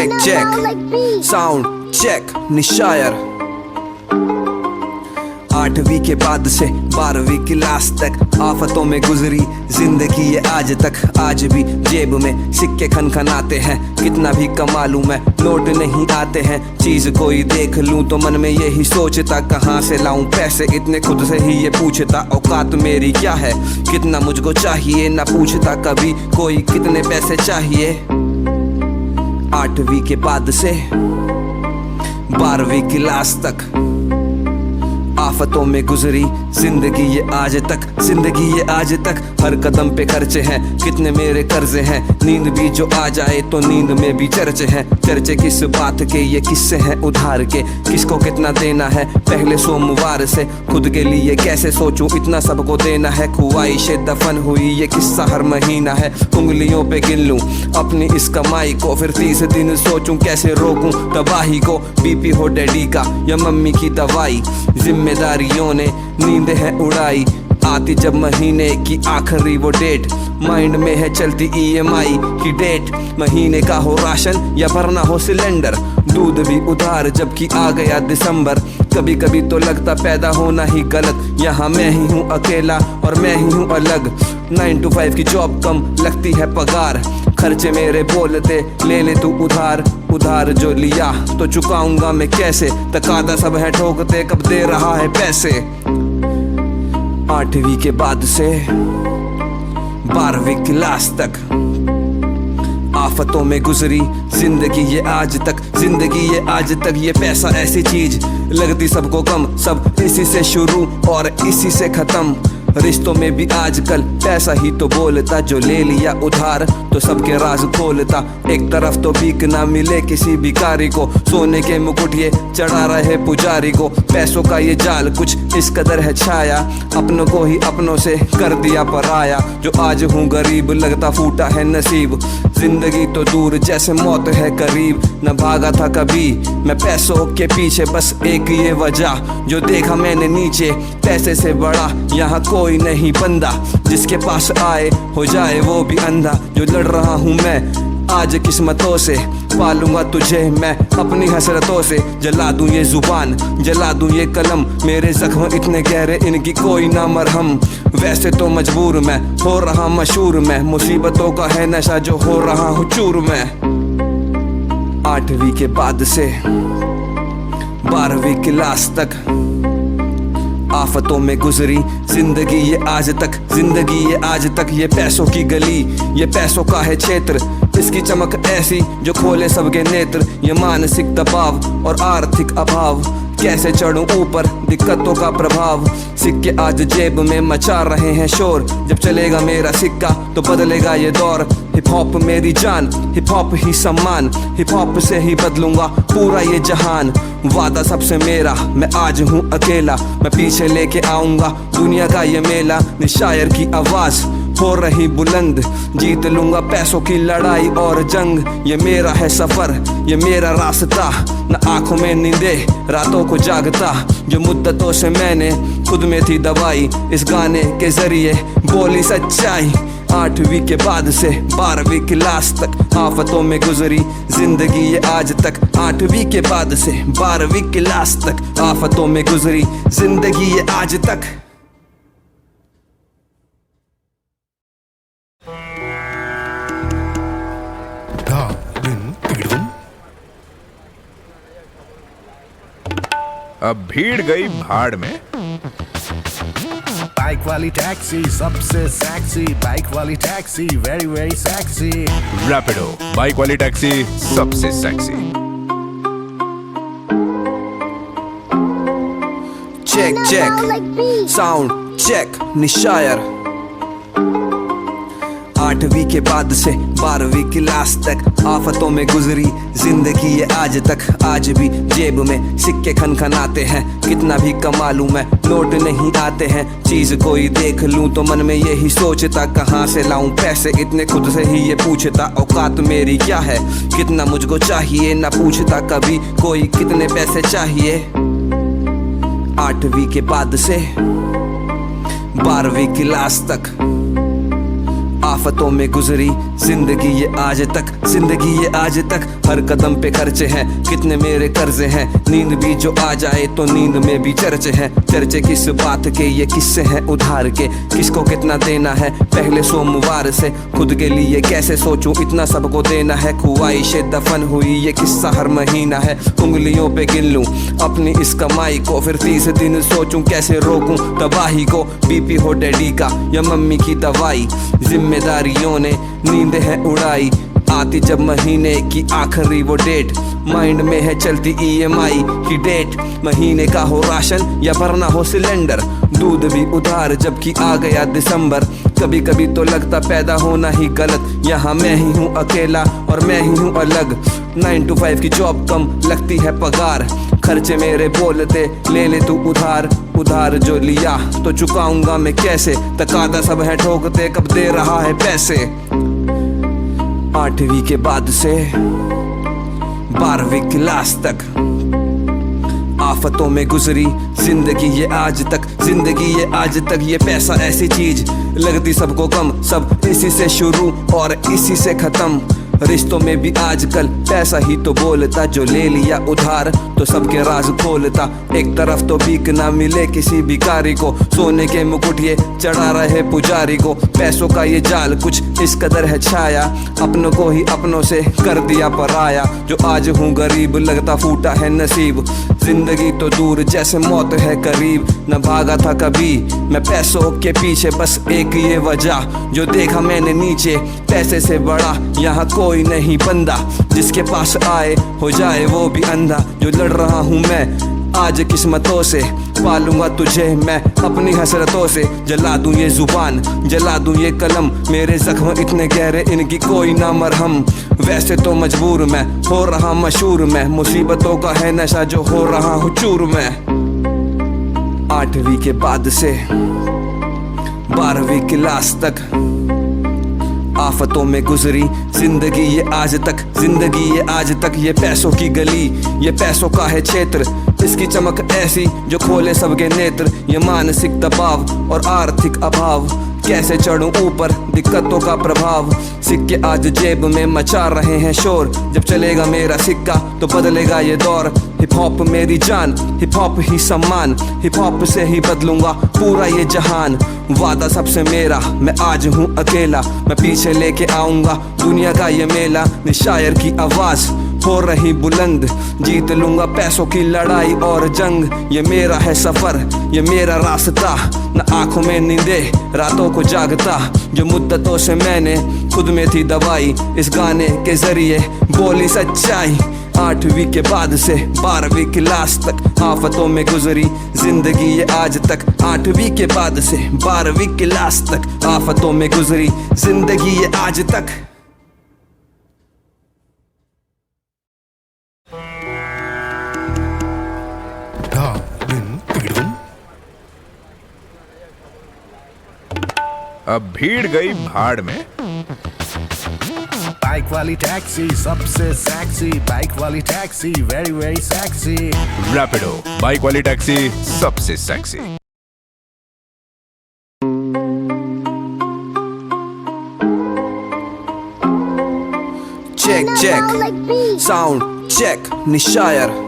Check sound check निशायर। 8वीं के बाद से 12वीं क्लास तक आफतों में गुजरी जिंदगी ये आज तक। आज भी जेब में सिक्के खनखनाते हैं, कितना भी कमा लूं मैं नोट नहीं आते हैं। चीज कोई देख लूं तो मन में यही सोचता, कहाँ से लाऊं पैसे इतने खुद से ही ये पूछता। औकात मेरी क्या है, कितना मुझको चाहिए, ना पूछता कभी कोई कितने पैसे चाहिए। 8वीं के बाद से 12वीं क्लास तक आफतों में गुजरी जिंदगी ये आज तक। जिंदगी ये आज तक हर कदम पे खर्चे हैं, कितने मेरे कर्जे हैं। नींद भी जो आ जाए तो नींद में भी चर्चे हैं। चर्चे किस बात के, ये किससे हैं उधार के, किसको कितना देना है पहले सोमवार से। खुद के लिए कैसे सोचूं, इतना सबको देना है। ख्वाहिशें दफन हुई ये किस्सा हर महीना है। उंगलियों पे गिन लूं अपनी इस कमाई को, फिर 30 दिन सोचूं कैसे रोकूं तबाही को। बीपी हो डैडी का या मम्मी की दवाई, जिम्मेदारियों ने नींद है उड़ाई। आती जब महीने की आखिरी वो डेट, माइंड में है चलती EMI की डेट। महीने का हो राशन या भरना हो सिलेंडर, दूध भी उधार जबकि आ गया दिसंबर। कभी कभी तो लगता पैदा होना ही गलत, यहाँ मैं ही हूँ अकेला और मैं ही हूँ अलग। 9 to 5 की जॉब कम लगती है पगार, खर्चे मेरे बोलते ले ले तू उधार। उधार जो लिया तो चुकाऊंगा मैं कैसे, तकादा सब है ठोकते कब दे रहा है पैसे। 8वीं के बाद से 12वीं क्लास तक आफतों में गुजरी जिंदगी ये आज तक। जिंदगी ये आज तक ये पैसा ऐसी चीज लगती सबको कम, सब इसी से शुरू और इसी से खत्म। रिश्तों में भी आजकल पैसा ही तो बोलता, जो ले लिया उधार तो सबके राज खोलता। एक तरफ तो भीख ना मिले किसी भिखारी को, सोने के मुकुट ये चढ़ा रहे पुजारी को। पैसों का ये जाल कुछ इस कदर है छाया, अपनों को ही अपनों से कर दिया पराया। जो आज हूँ गरीब लगता फूटा है नसीब, जिंदगी तो दूर जैसे मौत है करीब। न भागा था कभी मैं पैसों के पीछे, बस एक ये वजह जो देखा मैंने नीचे, पैसे से बड़ा यहाँ कोई नहीं बंदा। जिसके पास आए हो जाए वो भी अंधा। जो लड़ रहा हूँ मैं आज किस्मतों से, पालूंगा तुझे मैं अपनी हसरतों से। जला दूं ये जुबान, जला दूं ये कलम, मेरे जख्म इतने गहरे इनकी कोई ना मरहम। वैसे तो मजबूर मैं, हो रहा मशहूर मैं, मुसीबतों का है नशा जो हो रहा हूँ चूर मैं। 8वीं के बाद से 12वीं क्लास तक आफतों में गुजरी जिंदगी ये आज तक। जिंदगी ये आज तक ये पैसों की गली, ये पैसों का है क्षेत्र, इसकी चमक ऐसी जो खोले सबके नेत्र। ये मानसिक दबाव और आर्थिक अभाव, कैसे चढ़ूं ऊपर दिक्कतों का प्रभाव। सिक्के आज जेब में मचा रहे हैं शोर, जब चलेगा मेरा सिक्का तो बदलेगा ये दौर। हिप हॉप मेरी जान, हिप हॉप ही सम्मान, हिप हॉप से ही बदलूंगा पूरा ये जहान। वादा सबसे मेरा, मैं आज हूँ अकेला, मैं पीछे लेके आऊंगा दुनिया का ये मेला। निशायर की आवाज हो रही बुलंद, जीत लूंगा पैसों की लड़ाई और जंग। ये मेरा है सफर, ये मेरा रास्ता, न आंखों में नींदे रातों को जागता। जो मुद्दतों से मैंने खुद में थी दवाई, इस गाने के जरिए बोली सच्चाई। 8वीं के बाद से 12वीं क्लास तक आफतों में गुजरी जिंदगी ये आज तक। 8वीं के बाद से 12वीं क्लास तक आफतों में गुजरी जिंदगी ये आज तक। अब भीड़ गई भाड़ में। बाइक वाली टैक्सी सबसे सेक्सी, बाइक वाली taxi very very sexy. Rapido bike वाली टैक्सी सबसे sexy. Check check sound check निशायर। 8वीं के बाद से 12वीं क्लास तक आफतों में गुजरी जिंदगी ये आज तक। आज भी जेब में सिक्के खनखनाते हैं, कितना भी कमा लूं मैं नोट नहीं आते हैं। चीज कोई देख लूं तो मन में यही सोचता, कहाँ से लाऊं पैसे इतने खुद से ही ये पूछता। औकात मेरी क्या है, कितना मुझको चाहिए, ना पूछता कभी कोई कितने पैसे चाहिए। 8वीं के बाद से 12वीं क्लास तक आफतों में गुजरी जिंदगी ये आज तक, जिंदगी ये आज तक। हर कदम पे खर्चे हैं, कितने मेरे कर्जे हैं। नींद भी जो आ जाए तो नींद में भी चर्चे हैं। चर्चे किस बात के, ये किससे हैं उधार के। किसको कितना देना है पहले सोमवार से। खुद के लिए कैसे सोचूं, इतना सबको देना है। ख्वाहिशें दफन हुई ये किस्सा हर महीना है। उंगलियों पे गिन लूं अपनी इस कमाई को, फिर 30 दिन सोचूं कैसे रोकूं तबाही को। बीपी हो डैडी का या मम्मी की दवाई, जिम्मेदारियों ने नींद है उड़ाई। आती जब महीने की आखिरी वो डेट, माइंड में है चलती EMI की डेट। महीने का हो राशन या भरना हो सिलेंडर, दूध भी उधार जबकि आ गया दिसंबर। कभी कभी तो लगता पैदा होना ही गलत, यहाँ मैं ही हूँ अकेला और मैं ही हूँ अलग। 9 to 5 की जॉब कम लगती है पगार, खर्चे मेरे बोलते ले ले तू उधार। उधार जो लिया तो चुकाऊंगा मैं कैसे, तकादा सब है ठोकते कब दे रहा है पैसे। 8वीं के बाद से 12वीं क्लास तक आफतों में गुजरी जिंदगी ये आज तक, जिंदगी ये आज तक। ये पैसा ऐसी चीज लगती सबको कम, सब इसी से शुरू और इसी से खत्म। रिश्तों में भी आजकल पैसा ही तो बोलता, जो ले लिया उधार तो सबके राज खोलता। एक तरफ तो भीख ना मिले किसी भिखारी को, सोने के मुकुट ये चढ़ा रहे पुजारी को। पैसों का ये जाल कुछ इस कदर है छाया, अपनों को ही अपनों से कर दिया पराया। जो आज हूँ गरीब लगता फूटा है नसीब, जिंदगी तो दूर जैसे मौत है करीब। न भागा था कभी मैं पैसों के पीछे, बस एक ये वजह जो देखा मैंने नीचे। पैसे से बड़ा यहाँ कोई नहीं बंदा, जिसके पास आए हो जाए वो भी अंधा। जो लड़ रहा हूँ मैं आज किस्मतों से, पालूंगा तुझे मैं अपनी हसरतों से। जला दूं ये जुबान, जला दूं ये कलम, मेरे जख्म इतने गहरे इनकी कोई ना मरहम। वैसे तो मजबूर मैं, हो रहा मशहूर मैं, मुसीबतों का है नशा जो हो रहा हूँ चूर मैं। 8वीं के बाद से 12वीं क्लास तक आफतों में गुजरी जिंदगी ये आज तक, जिंदगी ये आज तक। ये पैसों की गली, ये पैसों का है क्षेत्र, इसकी चमक ऐसी जो खोले सबके नेत्र। ये मानसिक दबाव और आर्थिक अभाव, कैसे चढ़ूं ऊपर दिक्कतों का प्रभाव। सिक्के आज जेब में मचा रहे हैं शोर, जब चलेगा मेरा सिक्का तो बदलेगा ये दौर। हिप हॉप मेरी जान, हिप हॉप ही सम्मान, हिप हॉप से ही बदलूंगा पूरा ये जहान। वादा सबसे मेरा, मैं आज हूँ अकेला, मैं पीछे लेके आऊंगा दुनिया का ये मेला। निशायर की आवाज हो रही बुलंद, जीत लूंगा पैसों की लड़ाई और जंग। ये मेरा है सफर, ये मेरा रास्ता, न आंखों में नींदे रातों को जागता। जो मुद्दतों से मैंने खुद में थी दवाई, इस गाने के जरिए बोली सच्चाई। 8वीं के बाद से 12वीं क्लास तक आफतों में गुजरी जिंदगी ये आज तक। 8वीं के बाद से 12वीं क्लास तक आफतों में गुजरी जिंदगी ये आज तक। अब भीड़ गई भाड़ में। बाइक वाली टैक्सी सबसे सेक्सी, बाइक वाली taxi very very sexy. Rapido bike वाली टैक्सी सबसे sexy. Check check sound check, निशायर